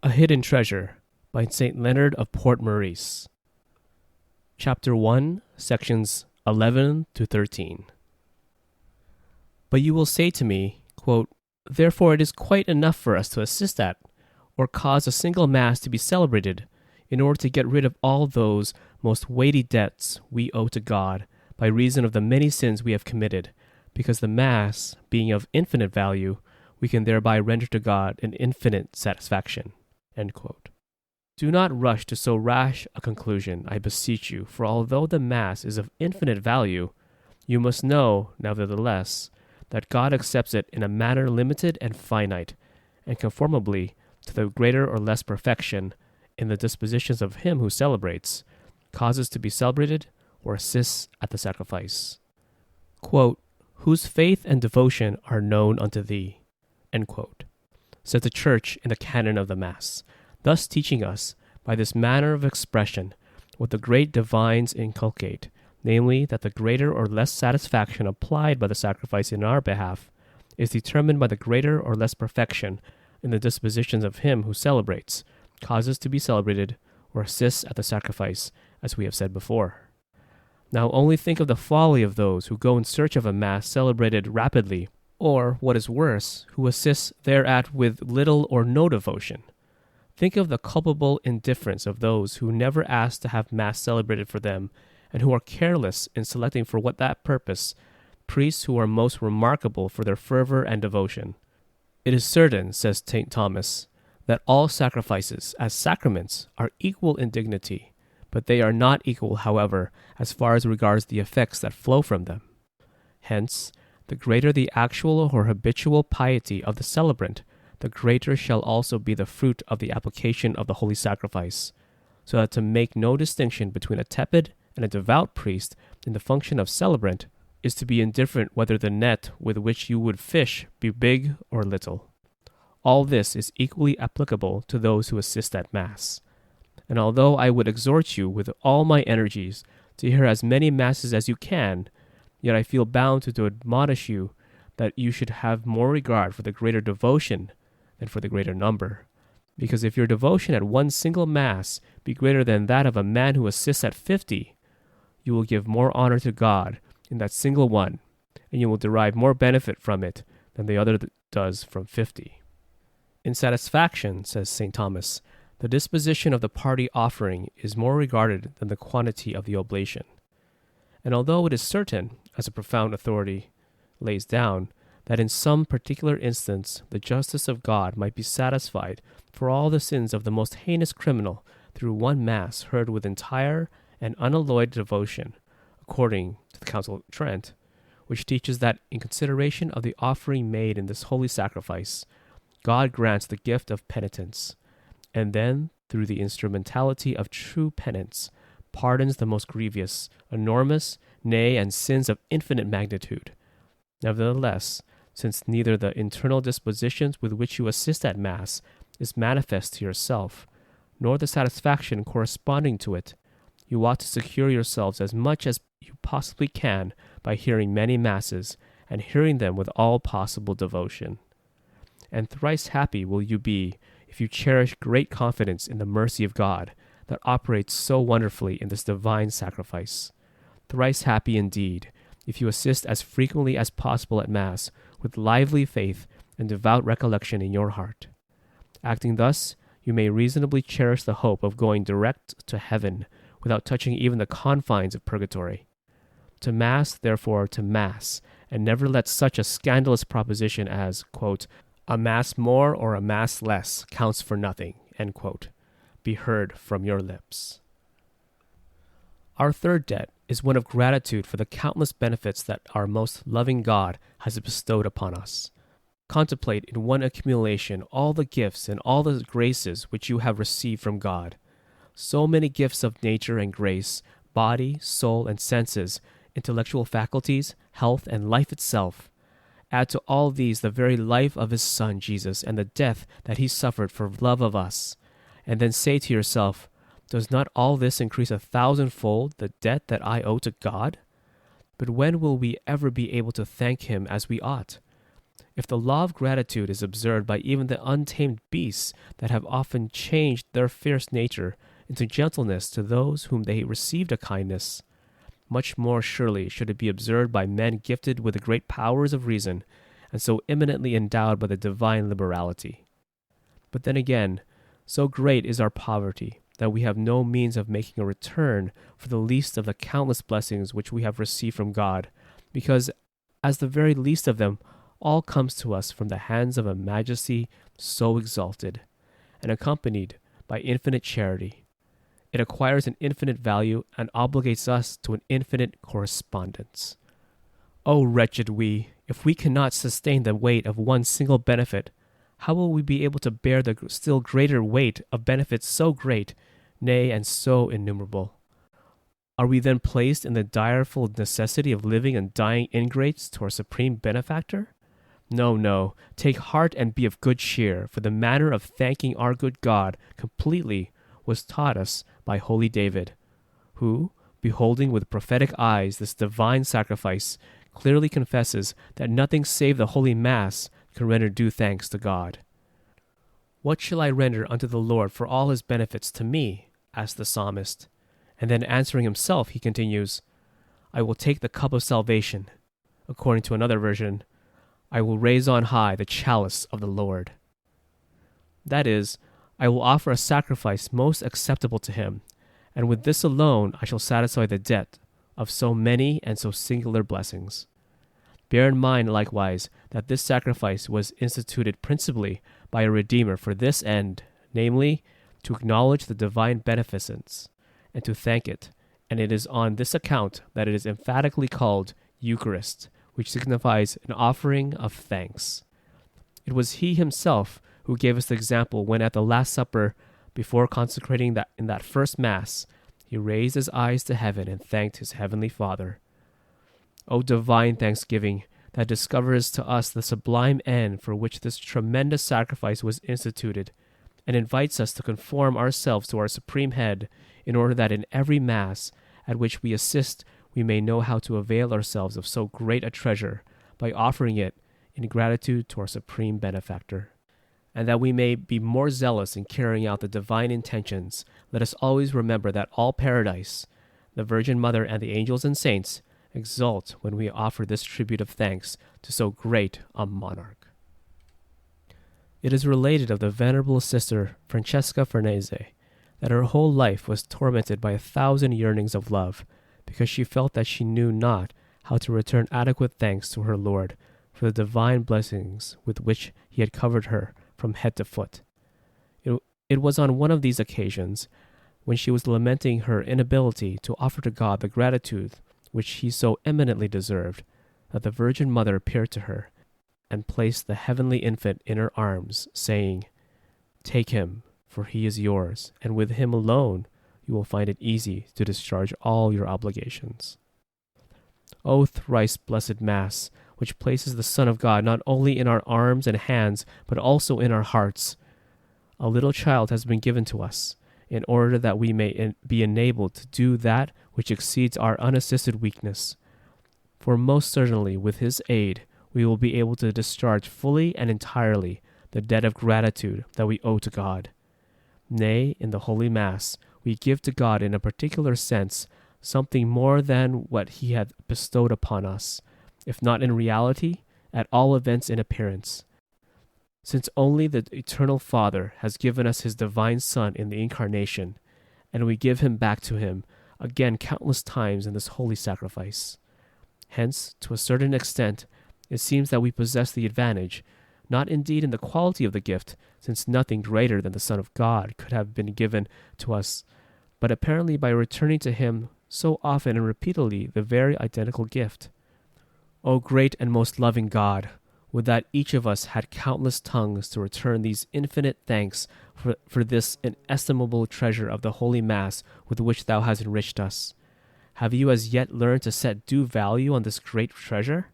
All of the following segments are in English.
A Hidden Treasure by St. Leonard of Port Maurice. Chapter 1, sections 11 to 13. But you will say to me, quote, "Therefore it is quite enough for us to assist at, or cause a single Mass to be celebrated, in order to get rid of all those most weighty debts we owe to God by reason of the many sins we have committed, because the Mass, being of infinite value, we can thereby render to God an infinite satisfaction." End quote. Do not rush to so rash a conclusion, I beseech you, for although the Mass is of infinite value, you must know, nevertheless, that God accepts it in a manner limited and finite, and conformably to the greater or less perfection in the dispositions of him who celebrates, causes to be celebrated, or assists at the sacrifice. Quote, "Whose faith and devotion are known unto thee," end quote, says the Church in the canon of the Mass, thus teaching us, by this manner of expression, what the great divines inculcate, namely, that the greater or less satisfaction applied by the sacrifice in our behalf is determined by the greater or less perfection in the dispositions of him who celebrates, causes to be celebrated, or assists at the sacrifice, as we have said before. Now only think of the folly of those who go in search of a Mass celebrated rapidly, or, what is worse, who assists thereat with little or no devotion. Think of the culpable indifference of those who never ask to have Mass celebrated for them, and who are careless in selecting for what that purpose priests who are most remarkable for their fervor and devotion. It is certain, says St. Thomas, that all sacrifices, as sacraments, are equal in dignity, but they are not equal, however, as far as regards the effects that flow from them. Hence, the greater the actual or habitual piety of the celebrant, the greater shall also be the fruit of the application of the holy sacrifice, so that to make no distinction between a tepid and a devout priest in the function of celebrant is to be indifferent whether the net with which you would fish be big or little. All this is equally applicable to those who assist at Mass. And although I would exhort you with all my energies to hear as many Masses as you can, yet I feel bound to admonish you that you should have more regard for the greater devotion than for the greater number. Because if your devotion at one single Mass be greater than that of a man who assists at 50, you will give more honor to God in that single one, and you will derive more benefit from it than the other does from 50. In satisfaction, says St. Thomas, the disposition of the party offering is more regarded than the quantity of the oblation. And although it is certain, as a profound authority lays down, that in some particular instance the justice of God might be satisfied for all the sins of the most heinous criminal through one Mass heard with entire and unalloyed devotion, according to the Council of Trent, which teaches that in consideration of the offering made in this holy sacrifice, God grants the gift of penitence, and then, through the instrumentality of true penance, pardons the most grievous, enormous, nay, and sins of infinite magnitude. Nevertheless, since neither the internal dispositions with which you assist at Mass is manifest to yourself, nor the satisfaction corresponding to it, you ought to secure yourselves as much as you possibly can by hearing many Masses, and hearing them with all possible devotion. And thrice happy will you be if you cherish great confidence in the mercy of God that operates so wonderfully in this divine sacrifice. Thrice happy indeed if you assist as frequently as possible at Mass with lively faith and devout recollection in your heart. Acting thus, you may reasonably cherish the hope of going direct to heaven without touching even the confines of purgatory. To Mass, therefore, to Mass, and never let such a scandalous proposition as, quote, "a Mass more or a Mass less counts for nothing," end quote, be heard from your lips. Our third debt is one of gratitude for the countless benefits that our most loving God has bestowed upon us. Contemplate in one accumulation all the gifts and all the graces which you have received from God. So many gifts of nature and grace, body, soul, and senses, intellectual faculties, health, and life itself. Add to all these the very life of his Son, Jesus, and the death that he suffered for love of us. And then say to yourself, does not all this increase 1,000-fold the debt that I owe to God? But when will we ever be able to thank him as we ought? If the law of gratitude is observed by even the untamed beasts that have often changed their fierce nature into gentleness to those whom they received a kindness, much more surely should it be observed by men gifted with the great powers of reason, and so eminently endowed by the divine liberality. But then again, so great is our poverty that we have no means of making a return for the least of the countless blessings which we have received from God, because as the very least of them, all comes to us from the hands of a majesty so exalted, and accompanied by infinite charity. It acquires an infinite value and obligates us to an infinite correspondence. O wretched we, if we cannot sustain the weight of one single benefit, how will we be able to bear the still greater weight of benefits so great, nay, and so innumerable? Are we then placed in the direful necessity of living and dying ingrates to our supreme benefactor? No, no, take heart and be of good cheer, for the manner of thanking our good God completely was taught us by holy David, who, beholding with prophetic eyes this divine sacrifice, clearly confesses that nothing save the Holy Mass can render due thanks to God. What shall I render unto the Lord for all his benefits to me? Asked the psalmist. And then answering himself, he continues, I will take the cup of salvation. According to another version, I will raise on high the chalice of the Lord. That is, I will offer a sacrifice most acceptable to him, and with this alone I shall satisfy the debt of so many and so singular blessings. Bear in mind likewise that this sacrifice was instituted principally by a Redeemer for this end, namely, to acknowledge the divine beneficence, and to thank it, and it is on this account that it is emphatically called Eucharist, which signifies an offering of thanks. It was he himself who gave us the example when at the Last Supper, before consecrating that in that first Mass, he raised his eyes to heaven and thanked his heavenly Father. O divine thanksgiving that discovers to us the sublime end for which this tremendous sacrifice was instituted, and invites us to conform ourselves to our Supreme Head, in order that in every Mass at which we assist we may know how to avail ourselves of so great a treasure by offering it in gratitude to our Supreme Benefactor. And that we may be more zealous in carrying out the divine intentions, let us always remember that all paradise, the Virgin Mother and the angels and saints, exult when we offer this tribute of thanks to so great a monarch. It is related of the venerable sister Francesca Farnese that her whole life was tormented by 1,000 yearnings of love, because she felt that she knew not how to return adequate thanks to her Lord for the divine blessings with which he had covered her from head to foot. It was on one of these occasions, when she was lamenting her inability to offer to God the gratitude which he so eminently deserved, that the Virgin Mother appeared to her and placed the heavenly infant in her arms, saying, Take him, for he is yours, and with him alone you will find it easy to discharge all your obligations. O thrice blessed Mass, which places the Son of God not only in our arms and hands, but also in our hearts. A little child has been given to us, in order that we may be enabled to do that which exceeds our unassisted weakness. For most certainly with his aid we will be able to discharge fully and entirely the debt of gratitude that we owe to God. Nay, in the Holy Mass, we give to God in a particular sense something more than what he hath bestowed upon us, if not in reality, at all events in appearance. Since only the Eternal Father has given us his divine Son in the Incarnation, and we give him back to him again countless times in this holy sacrifice. Hence, to a certain extent, it seems that we possess the advantage, not indeed in the quality of the gift, since nothing greater than the Son of God could have been given to us, but apparently by returning to him so often and repeatedly the very identical gift. O great and most loving God, would that each of us had countless tongues to return these infinite thanks for this inestimable treasure of the Holy Mass with which thou hast enriched us. Have you as yet learned to set due value on this great treasure?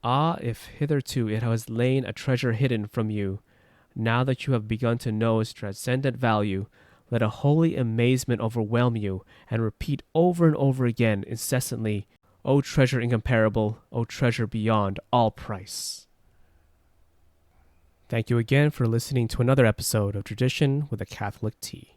Ah, if hitherto it has lain a treasure hidden from you, now that you have begun to know its transcendent value, let a holy amazement overwhelm you, and repeat over and over again incessantly, O treasure incomparable, O treasure beyond all price. Thank you again for listening to another episode of Tradition with a Catholic Tea.